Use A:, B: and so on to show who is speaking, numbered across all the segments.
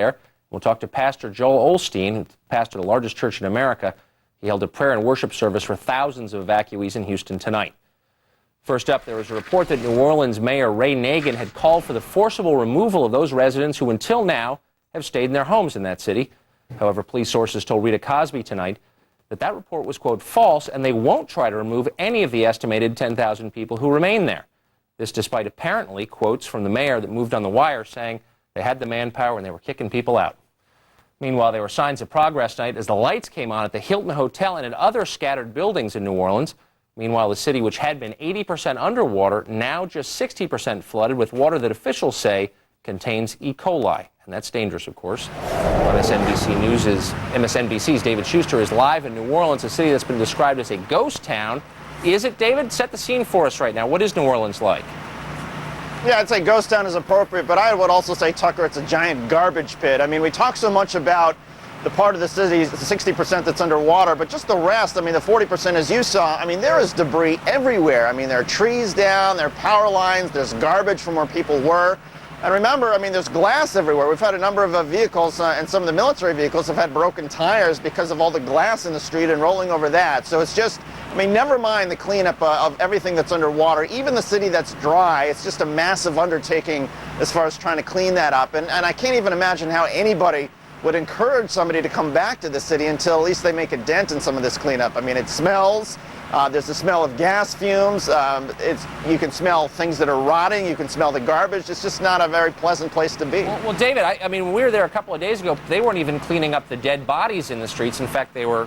A: there. We'll talk to Pastor Joel Osteen, pastor of the largest church in America. He held a prayer and worship service for thousands of evacuees in Houston tonight. First up, there was a report that New Orleans Mayor Ray Nagin had called for the forcible removal of those residents who until now have stayed in their homes in that city. However, police sources told Rita Cosby tonight that report was, quote, false, and they won't try to remove any of the estimated 10,000 people who remain there. This despite apparently quotes from the mayor that moved on the wire saying they had the manpower and they were kicking people out. Meanwhile, there were signs of progress tonight as the lights came on at the Hilton Hotel and at other scattered buildings in New Orleans. Meanwhile, the city, which had been 80% underwater, now just 60% flooded with water that officials say contains E. coli. And that's dangerous, of course. MSNBC's David Schuster is live in New Orleans, a city that's been described as a ghost town. Is it, David? Set the scene for us right now. What is New Orleans like?
B: Yeah, I'd say ghost town is appropriate, but I would also say, Tucker, it's a giant garbage pit. I mean, we talk so much about the part of the city, the 60% that's underwater, but just the rest, I mean, the 40% as you saw, I mean, there is debris everywhere. I mean, there are trees down, there are power lines, there's garbage from where people were. And remember, I mean, there's glass everywhere. We've had a number of vehicles, and some of the military vehicles have had broken tires because of all the glass in the street and rolling over that. So it's just, I mean, never mind the cleanup of everything that's underwater, even the city that's dry, it's just a massive undertaking as far as trying to clean that up. And I can't even imagine how anybody would encourage somebody to come back to the city until at least they make a dent in some of this cleanup. I mean, it smells. There's the smell of gas fumes. You can smell things that are rotting. You can smell the garbage. It's just not a very pleasant place to be.
A: Well, David, I mean, when we were there a couple of days ago, they weren't even cleaning up the dead bodies in the streets. In fact, they were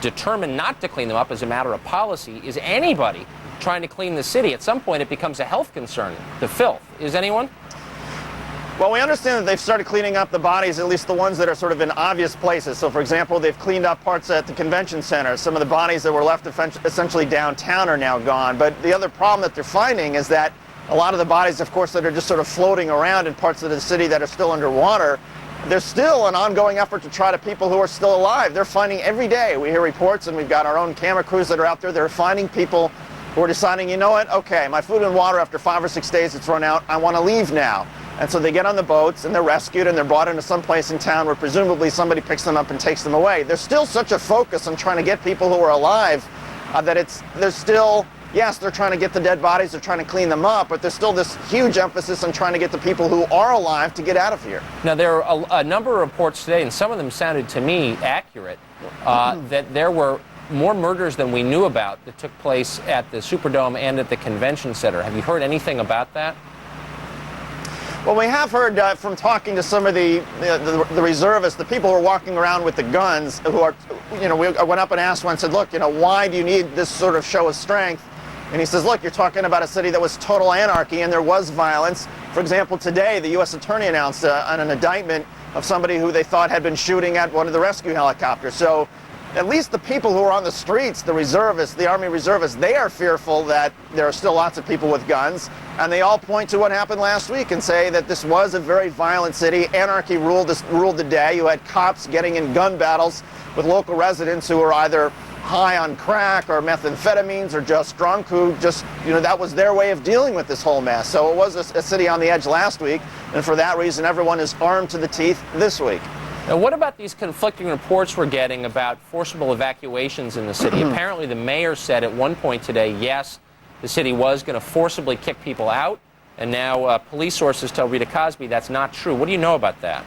A: determined not to clean them up as a matter of policy. Is anybody trying to clean the city? At some point, it becomes a health concern, the filth. Is anyone?
B: Well, we understand that they've started cleaning up the bodies, at least the ones that are sort of in obvious places. So, for example, they've cleaned up parts at the convention center. Some of the bodies that were left essentially downtown are now gone. But the other problem that they're finding is that a lot of the bodies, of course, that are just sort of floating around in parts of the city that are still underwater, there's still an ongoing effort to try to people who are still alive. They're finding every day. We hear reports, and we've got our own camera crews that are out there. They're finding people who are deciding, you know what, okay, my food and water after 5 or 6 days, it's run out. I want to leave now. And so they get on the boats and they're rescued and they're brought into some place in town where presumably somebody picks them up and takes them away. There's still such a focus on trying to get people who are alive that there's still, yes, they're trying to get the dead bodies, they're trying to clean them up, but there's still this huge emphasis on trying to get the people who are alive to get out of here.
A: Now, there are a number of reports today, and some of them sounded to me accurate, that there were more murders than we knew about that took place at the Superdome and at the Convention Center. Have you heard anything about that?
B: Well, we have heard from talking to some of the reservists, the people who are walking around with the guns, who are, you know, I went up and asked one, said, look, you know, why do you need this sort of show of strength? And he says, look, you're talking about a city that was total anarchy and there was violence. For example, today, the U.S. Attorney announced an indictment of somebody who they thought had been shooting at one of the rescue helicopters. So at least the people who are on the streets, the reservists, the Army reservists, they are fearful that there are still lots of people with guns. And they all point to what happened last week and say that this was a very violent city. Anarchy ruled the day. You had cops getting in gun battles with local residents who were either high on crack or methamphetamines or just drunk, who just, you know, that was their way of dealing with this whole mess. So it was a city on the edge last week. And for that reason, everyone is armed to the teeth this week.
A: Now, what about these conflicting reports we're getting about forcible evacuations in the city? Apparently, the mayor said at one point today, yes, the city was going to forcibly kick people out, and now police sources tell Rita Cosby that's not true. What do you know about that?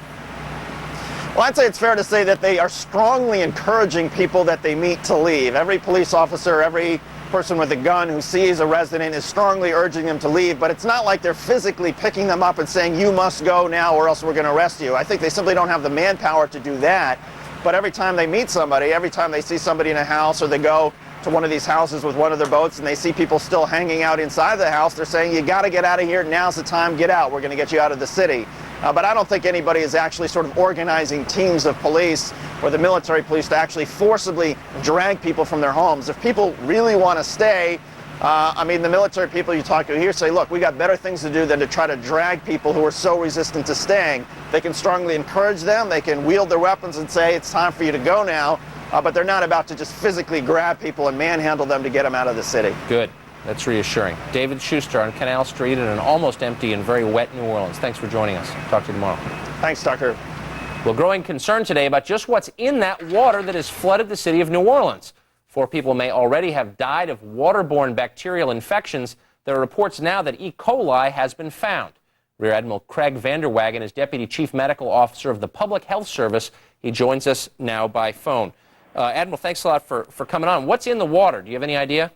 B: Well, I'd say it's fair to say that they are strongly encouraging people that they meet to leave. Every police officer, every person with a gun who sees a resident is strongly urging them to leave, but it's not like they're physically picking them up and saying, you must go now or else we're going to arrest you. I think they simply don't have the manpower to do that. But every time they meet somebody, every time they see somebody in a house or they go to one of these houses with one of their boats and they see people still hanging out inside the house, they're saying, you got to get out of here. Now's the time. Get out. We're going to get you out of the city. But I don't think anybody is actually sort of organizing teams of police or the military police to actually forcibly drag people from their homes. If people really want to stay, I mean, the military people you talk to here say, look, we got better things to do than to try to drag people who are so resistant to staying. They can strongly encourage them. They can wield their weapons and say, it's time for you to go now. But they're not about to just physically grab people and manhandle them to get them out of the city.
A: Good. That's reassuring. David Schuster on Canal Street in an almost empty and very wet New Orleans. Thanks for joining us. Talk to you tomorrow.
B: Thanks, Tucker.
A: Well, growing concern today about just what's in that water that has flooded the city of New Orleans. 4 people may already have died of waterborne bacterial infections. There are reports now that E. coli has been found. Rear Admiral Craig Vanderwagen is Deputy Chief Medical Officer of the Public Health Service. He joins us now by phone. Admiral, thanks a lot for coming on. What's in the water? Do you have any idea?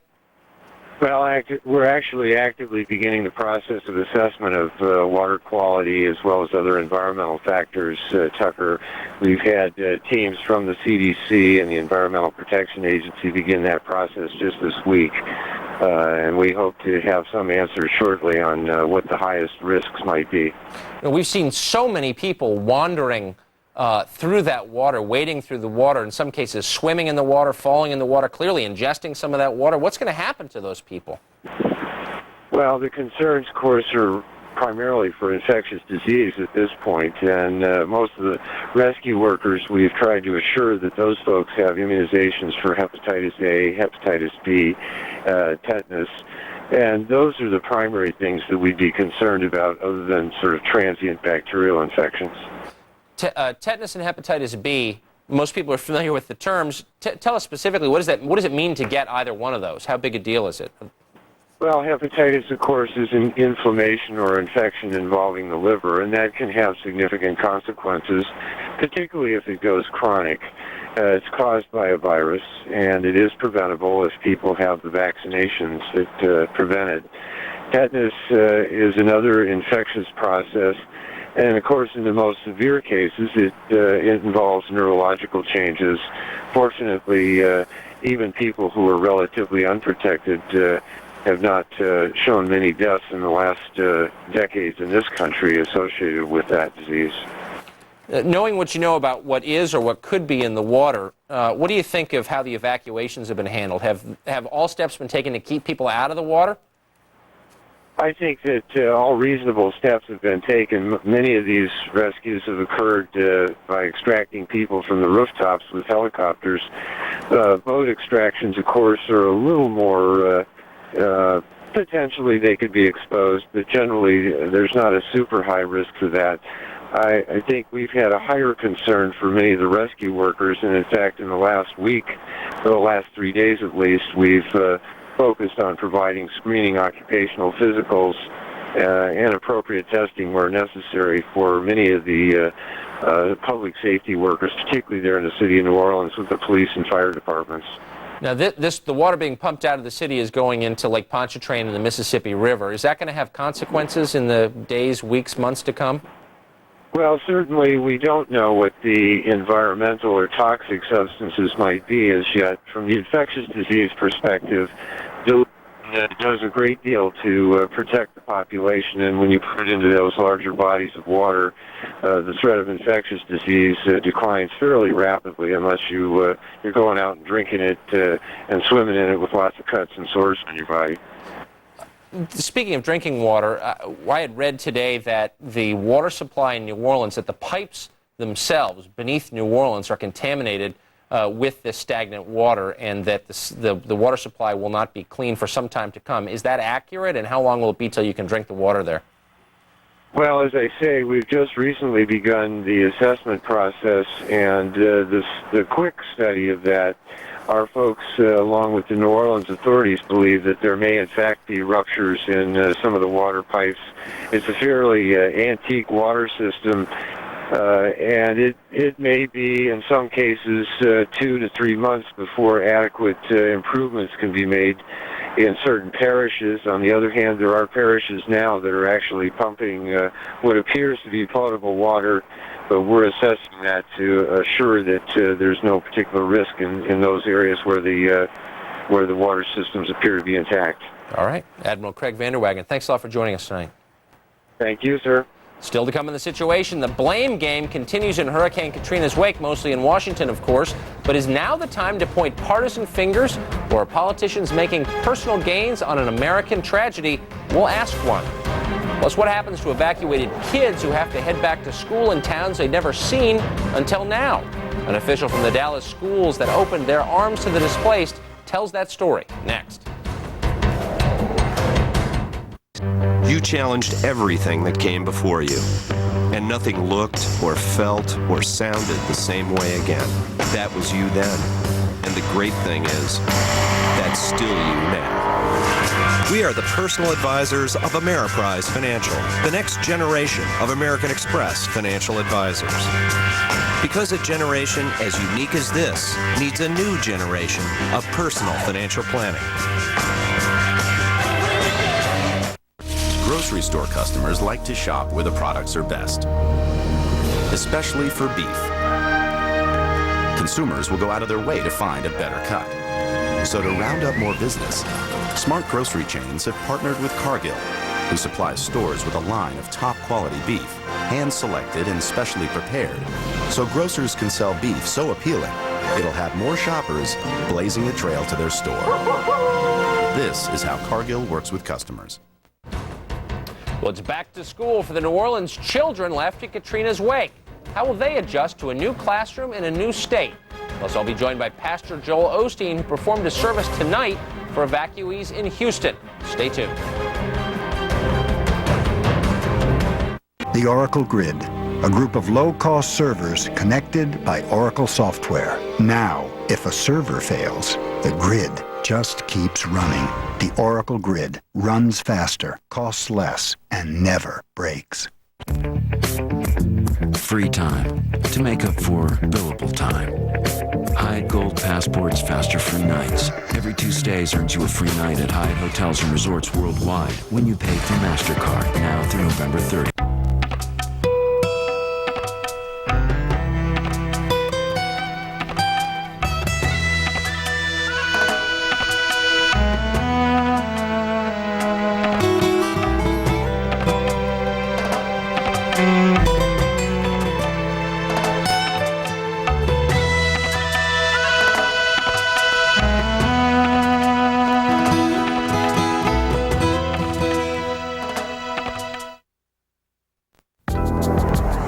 C: Well, we're actually actively beginning the process of assessment of water quality as well as other environmental factors, Tucker. We've had teams from the CDC and the Environmental Protection Agency begin that process just this week. And we hope to have some answers shortly on what the highest risks might be.
A: We've seen so many people wandering through that water, wading through the water, in some cases swimming in the water, falling in the water, clearly ingesting some of that water. What's going to happen to those people?
C: Well, the concerns, of course, are primarily for infectious disease at this point, and most of the rescue workers, we've tried to assure that those folks have immunizations for hepatitis A, hepatitis B, tetanus, and those are the primary things that we'd be concerned about other than sort of transient bacterial infections.
A: Tetanus and hepatitis B, most people are familiar with the terms. Tell us specifically, what does it mean to get either one of those? How big a deal is it?
C: Well, hepatitis, of course, is an inflammation or infection involving the liver, and that can have significant consequences, particularly if it goes chronic. It's caused by a virus, and it is preventable if people have the vaccinations that prevent it. Tetanus is another infectious process. And, of course, in the most severe cases, it involves neurological changes. Fortunately, even people who are relatively unprotected have not shown many deaths in the last decades in this country associated with that disease.
A: Knowing what you know about what is or what could be in the water, what do you think of how the evacuations have been handled? Have all steps been taken to keep people out of the water?
C: I think that all reasonable steps have been taken. Many of these rescues have occurred by extracting people from the rooftops with helicopters. Boat extractions, of course, are a little more, potentially they could be exposed, but generally there's not a super high risk for that. I think we've had a higher concern for many of the rescue workers, and in fact in the last week, or the last 3 days at least, we've focused on providing screening occupational physicals and appropriate testing where necessary for many of the public safety workers, particularly there in the city of New Orleans with the police and fire departments.
A: Now, the water being pumped out of the city is going into Lake Pontchartrain and the Mississippi River. Is that going to have consequences in the days, weeks, months to come?
C: Well, certainly we don't know what the environmental or toxic substances might be as yet. From the infectious disease perspective, it does a great deal to protect the population, and when you put it into those larger bodies of water, the threat of infectious disease declines fairly rapidly unless you're going out and drinking it and swimming in it with lots of cuts and sores on your body.
A: Speaking of drinking water, I had read today that the water supply in New Orleans, that the pipes themselves beneath New Orleans are contaminated with this stagnant water, and that the water supply will not be clean for some time to come. Is that accurate, and how long will it be till you can drink the water there?
C: Well, as I say, we've just recently begun the assessment process, and the quick study of that, our folks, along with the New Orleans authorities, believe that there may in fact be ruptures in some of the water pipes. It's a fairly antique water system, and it may be, in some cases, 2 to 3 months before adequate improvements can be made in certain parishes. On the other hand, there are parishes now that are actually pumping what appears to be potable water, but we're assessing that to assure that there's no particular risk in those areas where the water systems appear to be intact.
A: All right. Admiral Craig Vanderwagen, thanks a lot for joining us tonight.
C: Thank you, sir.
A: Still to come in the situation, the blame game continues in Hurricane Katrina's wake, mostly in Washington, of course. But is now the time to point partisan fingers, or are politicians making personal gains on an American tragedy? We'll ask one. Plus, what happens to evacuated kids who have to head back to school in towns they'd never seen until now? An official from the Dallas schools that opened their arms to the displaced tells that story next.
D: You challenged everything that came before you. and nothing looked or felt or sounded the same way again. That was you then. And the great thing is, that's still you now. We are the personal advisors of Ameriprise Financial, the next generation of American Express financial advisors. Because a generation as unique as this needs a new generation of personal financial planning.
E: Grocery store customers like to shop where the products are best, especially for beef. Consumers will go out of their way to find a better cut. So to round up more business, smart grocery chains have partnered with Cargill, who supplies stores with a line of top-quality beef, hand-selected and specially prepared, so grocers can sell beef so appealing, it'll have more shoppers blazing a trail to their store. This is how Cargill works with customers.
A: Well, it's back to school for the New Orleans children left in Katrina's wake. How will they adjust to a new classroom in a new state? Plus, I'll be joined by Pastor Joel Osteen, who performed a service tonight for evacuees in Houston. Stay tuned.
F: The Oracle Grid, a group of low-cost servers connected by Oracle software. Now, if a server fails, the grid just keeps running. The Oracle Grid runs faster, costs less, and never breaks.
G: Free time to make up for billable time. Hyatt Gold Passports faster for nights. Every 2 stays earns you a free night at Hyatt Hotels and Resorts worldwide when you pay through MasterCard now through November 30th.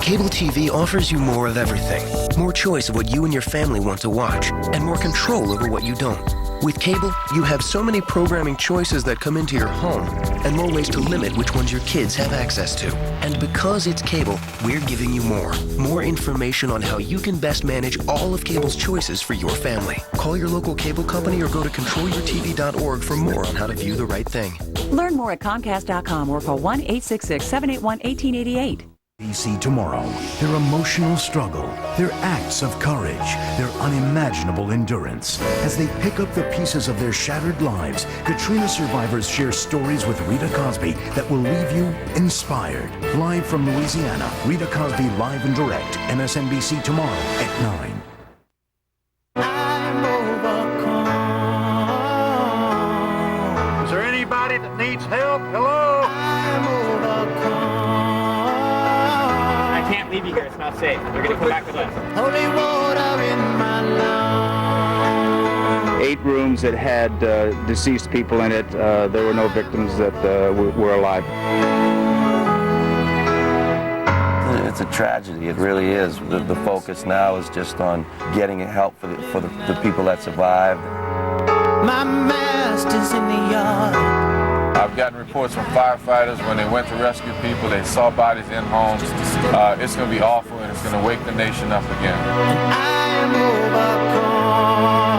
H: Cable TV offers you more of everything. More choice of what you and your family want to watch, and more control over what you don't. With cable, you have so many programming choices that come into your home, and more ways to limit which ones your kids have access to. And because it's cable, we're giving you more. More information on how you can best manage all of cable's choices for your family. Call your local cable company or go to controlyourtv.org for more on how to view the right thing.
I: Learn more at Comcast.com or call 1-866-781-1888.
J: MSNBC tomorrow. Their emotional struggle, their acts of courage, their unimaginable endurance. As they pick up the pieces of their shattered lives, Katrina survivors share stories with Rita Cosby that will leave you inspired. Live from Louisiana, Rita Cosby live and direct. MSNBC tomorrow at 9.
K: I'm overcome. Is there anybody that needs help? Hello? I'm overcome.
L: I can't leave you here. It's not safe. They're going to come back with us.
K: Holy water in my lungs.
M: 8 rooms that had deceased people in it. There were no victims that were alive.
N: It's a tragedy. It really is. The focus now is just on getting help for the people that survived.
K: My master's in the yard.
O: I've gotten reports from firefighters when they went to rescue people, they saw bodies in homes. It's going to be awful, and it's going to wake the nation up again.
K: I'm overcome.